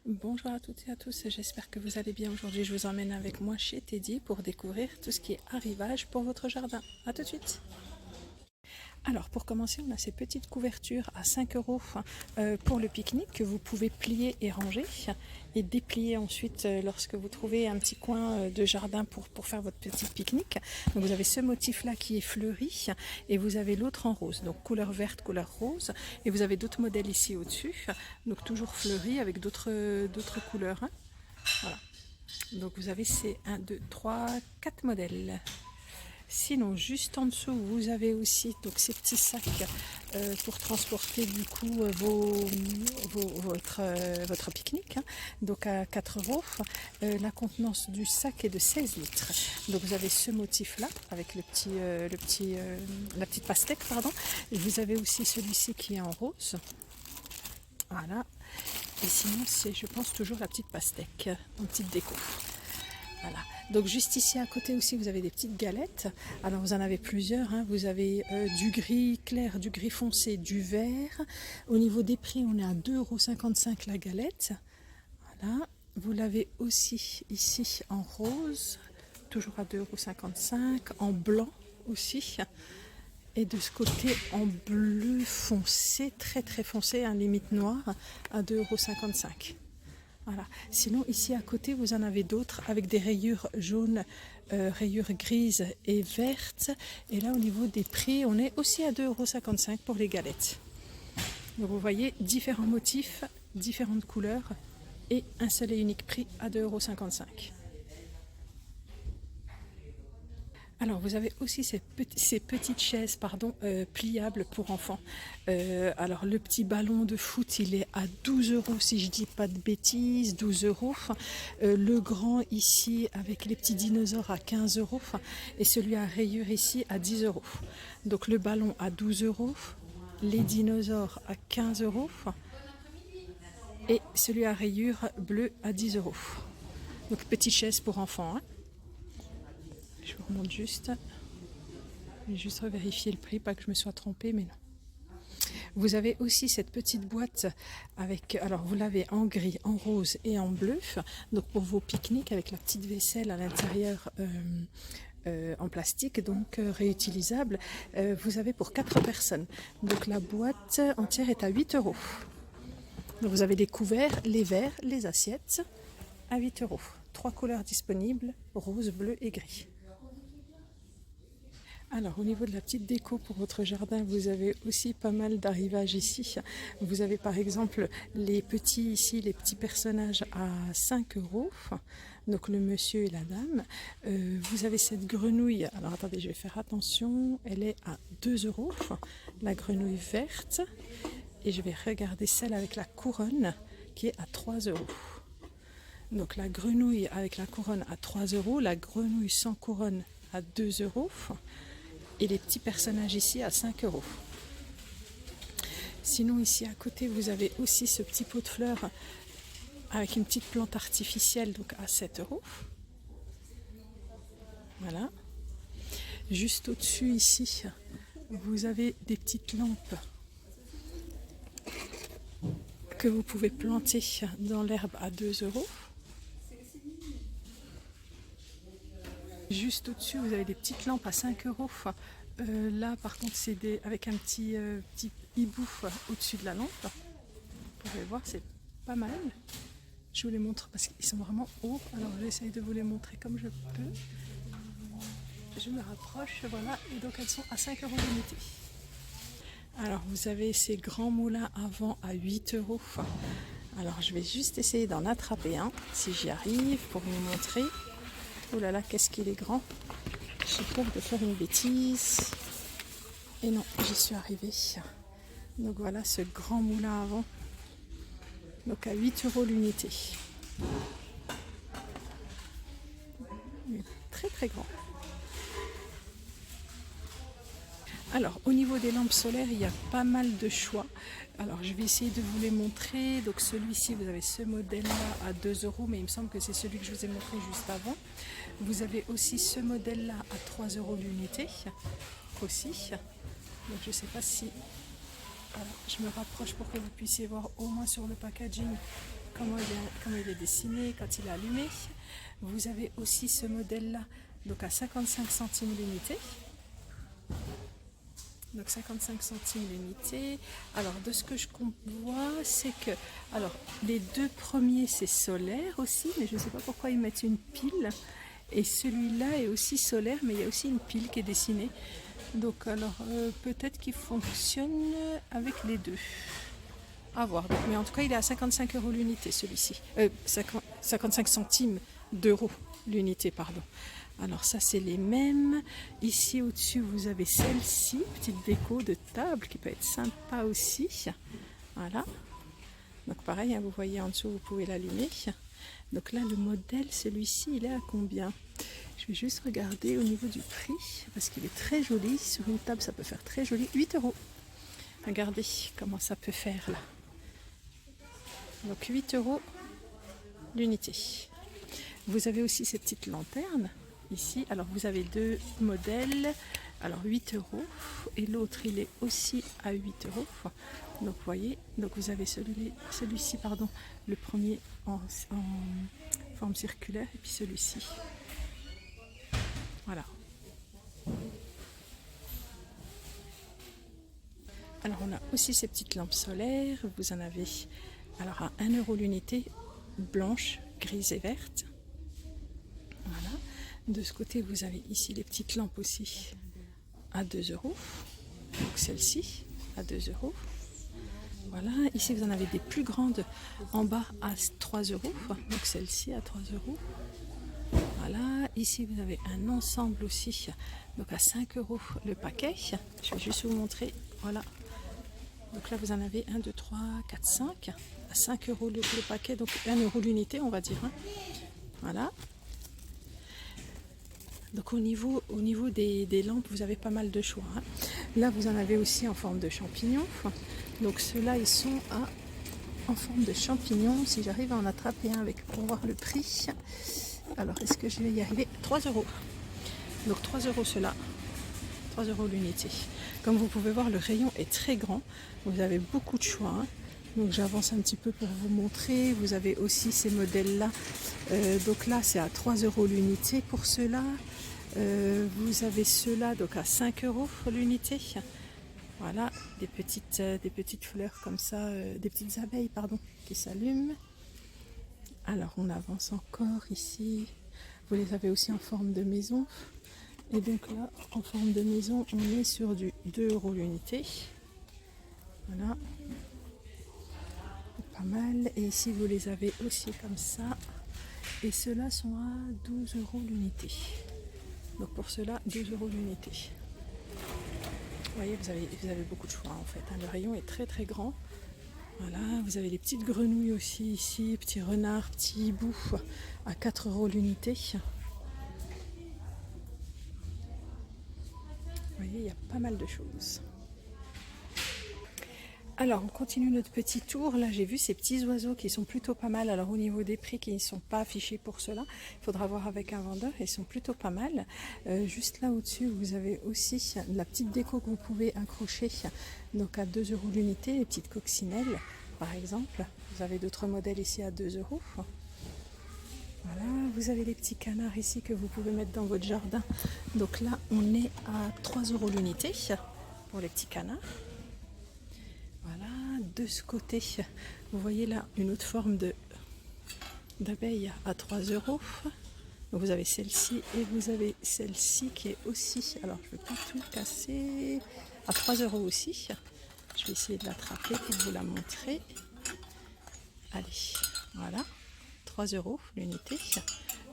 Bonjour à toutes et à tous, j'espère que vous allez bien. Aujourd'hui, je vous emmène avec moi chez Teddy pour découvrir tout ce qui est arrivage pour votre jardin. A tout de suite. Alors, pour commencer, on a ces petites couvertures à 5 euros pour le pique-nique que vous pouvez plier et ranger et déplier ensuite lorsque vous trouvez un petit coin de jardin pour faire votre petit pique-nique. Donc, vous avez ce motif-là qui est fleuri et vous avez l'autre en rose, donc couleur verte, couleur rose. Et vous avez d'autres modèles ici au-dessus, donc toujours fleuri avec d'autres couleurs. Voilà. Donc, vous avez ces 1, 2, 3, 4 modèles. Sinon, juste en dessous, vous avez aussi donc, ces petits sacs pour transporter du coup votre pique-nique. Donc à 4 euros. La contenance du sac est de 16 litres. Donc vous avez ce motif-là avec la petite pastèque. Pardon. Et vous avez aussi celui-ci qui est en rose. Voilà. Et sinon, c'est, je pense, toujours la petite pastèque en petite déco. Voilà. Donc juste ici à côté aussi vous avez des petites galettes. Alors vous en avez plusieurs, hein. Vous avez du gris clair, du gris foncé, du vert. Au niveau des prix on est à 2,55 € la galette. Voilà. Vous l'avez aussi ici en rose, toujours à 2,55 €, en blanc aussi. Et de ce côté en bleu foncé, très très foncé, hein, limite noire, à 2,55 €. Voilà. Sinon, ici à côté, vous en avez d'autres avec des rayures jaunes, rayures grises et vertes. Et là, au niveau des prix, on est aussi à 2,55 € pour les galettes. Donc, vous voyez, différents motifs, différentes couleurs et un seul et unique prix à 2,55 €. Alors, vous avez aussi ces petites chaises pliables pour enfants. Alors, le petit ballon de foot, il est à 12 € si je dis pas de bêtises, 12 €. Le grand ici, avec les petits dinosaures, à 15 € et celui à rayures ici à 10 €. Donc, le ballon à 12 €, les dinosaures à 15 € et celui à rayures bleu à 10 €. Donc, petite chaise pour enfants, hein. Je vous remonte juste. Je vais juste revérifier le prix, pas que je me sois trompée, mais non. Vous avez aussi cette petite boîte avec, alors vous l'avez en gris, en rose et en bleu. Donc pour vos pique-niques avec la petite vaisselle à l'intérieur en plastique, donc réutilisable. Vous avez pour 4 personnes. Donc la boîte entière est à 8 €. Donc vous avez les couverts, les verres, les assiettes à 8 €. 3 couleurs disponibles, rose, bleu et gris. Alors au niveau de la petite déco pour votre jardin, vous avez aussi pas mal d'arrivages ici. Vous avez par exemple les petits ici, les petits personnages à 5 €. Donc le monsieur et la dame. Vous avez cette grenouille. Alors attendez, je vais faire attention. Elle est à 2 €. La grenouille verte. Et je vais regarder celle avec la couronne qui est à 3 €. Donc la grenouille avec la couronne à 3 €. La grenouille sans couronne à 2 €. Et les petits personnages ici à 5 €. Sinon ici à côté vous avez aussi ce petit pot de fleurs avec une petite plante artificielle donc à 7 €. Voilà. Juste au-dessus ici vous avez des petites lampes que vous pouvez planter dans l'herbe à 2 €. Juste au-dessus, vous avez des petites lampes à 5 €. Là, par contre, c'est avec un petit hibou au-dessus de la lampe. Vous pouvez voir, c'est pas mal. Je vous les montre parce qu'ils sont vraiment hauts. Alors, j'essaye de vous les montrer comme je peux. Je me rapproche, voilà. Et donc, elles sont à 5 € l'unité. Alors, vous avez ces grands moulins à vent à 8 €. Alors, je vais juste essayer d'en attraper un, si j'y arrive, pour vous montrer. Oh là là, qu'est-ce qu'il est grand. J'ai peur de faire une bêtise. Et non, j'y suis arrivée. Donc voilà ce grand moulin à vent. Donc à 8 € l'unité. Il est très très grand. Alors au niveau des lampes solaires, il y a pas mal de choix. Alors je vais essayer de vous les montrer. Donc celui-ci, vous avez ce modèle-là à 2 €, mais il me semble que c'est celui que je vous ai montré juste avant. Vous avez aussi ce modèle-là à 3 € l'unité aussi. Donc je ne sais pas si... Voilà, je me rapproche pour que vous puissiez voir au moins sur le packaging comment il est dessiné quand il est allumé. Vous avez aussi ce modèle-là, donc à 55 centimes l'unité. Donc 55 centimes l'unité. Alors de ce que je vois, c'est que alors les deux premiers c'est solaire aussi, mais je ne sais pas pourquoi ils mettent une pile. Et celui-là est aussi solaire, mais il y a aussi une pile qui est dessinée. Donc alors peut-être qu'il fonctionne avec les deux. À voir. Donc, mais en tout cas, il est à 55 euros l'unité celui-ci. 55 centimes d'euros l'unité, pardon. Alors ça c'est les mêmes. Ici au-dessus vous avez celle-ci, petite déco de table qui peut être sympa aussi. Voilà. Donc pareil, hein, vous voyez en dessous, vous pouvez l'allumer. Donc là le modèle, celui-ci, il est à combien? Je vais juste regarder au niveau du prix, parce qu'il est très joli. Sur une table ça peut faire très joli. 8 euros. Regardez comment ça peut faire là. Donc 8 euros l'unité. Vous avez aussi ces petites lanternes ici. Alors vous avez deux modèles. Alors 8 euros. Et l'autre il est aussi à 8 euros. Donc vous voyez, donc vous avez celui-ci, pardon, le premier en forme circulaire et puis celui-ci. Voilà. Alors on a aussi ces petites lampes solaires. Vous en avez alors à 1 euro l'unité, blanche, grise et verte. Voilà. De ce côté, vous avez ici les petites lampes aussi à 2 euros. Donc celle-ci à 2 euros. Voilà. Ici, vous en avez des plus grandes en bas à 3 euros. Donc celle-ci à 3 euros. Voilà. Ici, vous avez un ensemble aussi. Donc à 5 euros le paquet. Je vais juste vous montrer. Voilà. Donc là, vous en avez 1, 2, 3, 4, 5. À 5 euros le paquet, donc 1 euro l'unité, on va dire. Hein. Voilà. Donc au niveau des lampes, vous avez pas mal de choix. Hein. Là, vous en avez aussi en forme de champignons. Donc ceux-là, ils sont en forme de champignons. Si j'arrive à en attraper un pour voir le prix. Alors, est-ce que je vais y arriver? 3 euros. Donc 3 euros ceux-là. 3 euros l'unité. Comme vous pouvez voir, le rayon est très grand. Vous avez beaucoup de choix. Hein. Donc j'avance un petit peu pour vous montrer. Vous avez aussi ces modèles-là. Donc là, c'est à 3 euros l'unité pour ceux-là. Vous avez ceux-là donc à 5 euros l'unité. Voilà, des petites fleurs comme ça, des petites abeilles, pardon, qui s'allument. Alors on avance encore ici. Vous les avez aussi en forme de maison. Et donc là, en forme de maison, on est sur du 2 euros l'unité. Voilà. Pas mal. Et ici, vous les avez aussi comme ça. Et ceux-là sont à 12 euros l'unité. Donc pour ceux-là, 2 euros l'unité. Vous voyez, vous avez beaucoup de choix en fait. Le rayon est très très grand. Voilà, vous avez les petites grenouilles aussi ici, petits renards, petits hiboux à 4 euros l'unité. Vous voyez, il y a pas mal de choses. Alors, on continue notre petit tour. Là, j'ai vu ces petits oiseaux qui sont plutôt pas mal. Alors, au niveau des prix qui ne sont pas affichés pour cela, il faudra voir avec un vendeur. Ils sont plutôt pas mal. Juste là au-dessus, vous avez aussi la petite déco que vous pouvez accrocher. Donc, à 2 euros l'unité, les petites coccinelles, par exemple. Vous avez d'autres modèles ici à 2 euros. Voilà, vous avez les petits canards ici que vous pouvez mettre dans votre jardin. Donc là, on est à 3 euros l'unité pour les petits canards. Voilà, de ce côté, vous voyez là une autre forme d'abeille à 3 euros. Donc vous avez celle-ci et vous avez celle-ci qui est aussi, alors je ne vais pas tout casser, à 3 euros aussi. Je vais essayer de l'attraper pour vous la montrer. Allez, voilà, 3 euros l'unité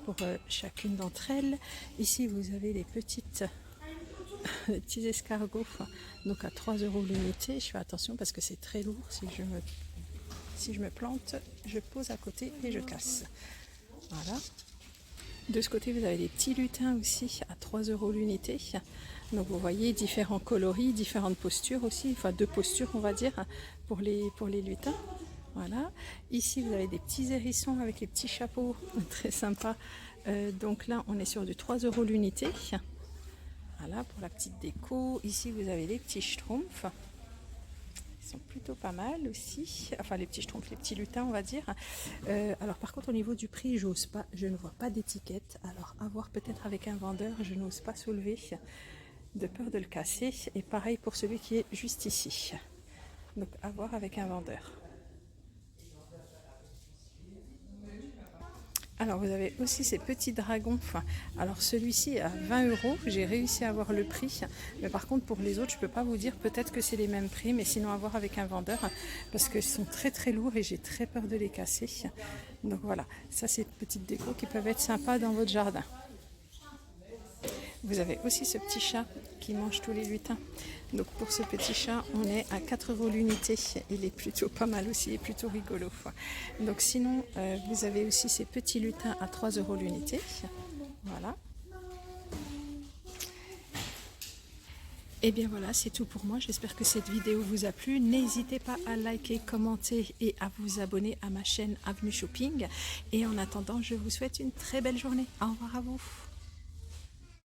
pour chacune d'entre elles. Ici, vous avez les petits escargots, donc à 3 euros l'unité. Je fais attention parce que c'est très lourd. Si je me plante, je pose à côté et je casse. Voilà. De ce côté, vous avez des petits lutins aussi à 3 euros l'unité. Donc vous voyez différents coloris, différentes postures aussi, enfin 2 postures on va dire pour les lutins. Voilà. Ici vous avez des petits hérissons avec les petits chapeaux, très sympa. Donc là on est sur du 3 euros l'unité. Voilà pour la petite déco. Ici vous avez les petits schtroumpfs. Ils sont plutôt pas mal aussi. Enfin les petits schtroumpfs, les petits lutins on va dire. Alors par contre au niveau du prix, j'ose pas, je ne vois pas d'étiquette. Alors à voir peut-être avec un vendeur, je n'ose pas soulever de peur de le casser. Et pareil pour celui qui est juste ici. Donc à voir avec un vendeur. Alors vous avez aussi ces petits dragons. Enfin, alors celui-ci à 20 euros, j'ai réussi à avoir le prix. Mais par contre pour les autres, je ne peux pas vous dire, peut-être que c'est les mêmes prix, mais sinon à voir avec un vendeur parce qu'ils sont très très lourds et j'ai très peur de les casser. Donc voilà, ça c'est des petites décos qui peuvent être sympas dans votre jardin. Vous avez aussi ce petit chat qui mange tous les lutins. Donc pour ce petit chat, on est à 4 euros l'unité. Il est plutôt pas mal aussi et plutôt rigolo. Donc sinon, vous avez aussi ces petits lutins à 3 euros l'unité. Voilà. Et bien voilà, c'est tout pour moi. J'espère que cette vidéo vous a plu. N'hésitez pas à liker, commenter et à vous abonner à ma chaîne Avenue Shopping. Et en attendant, je vous souhaite une très belle journée. Au revoir à vous.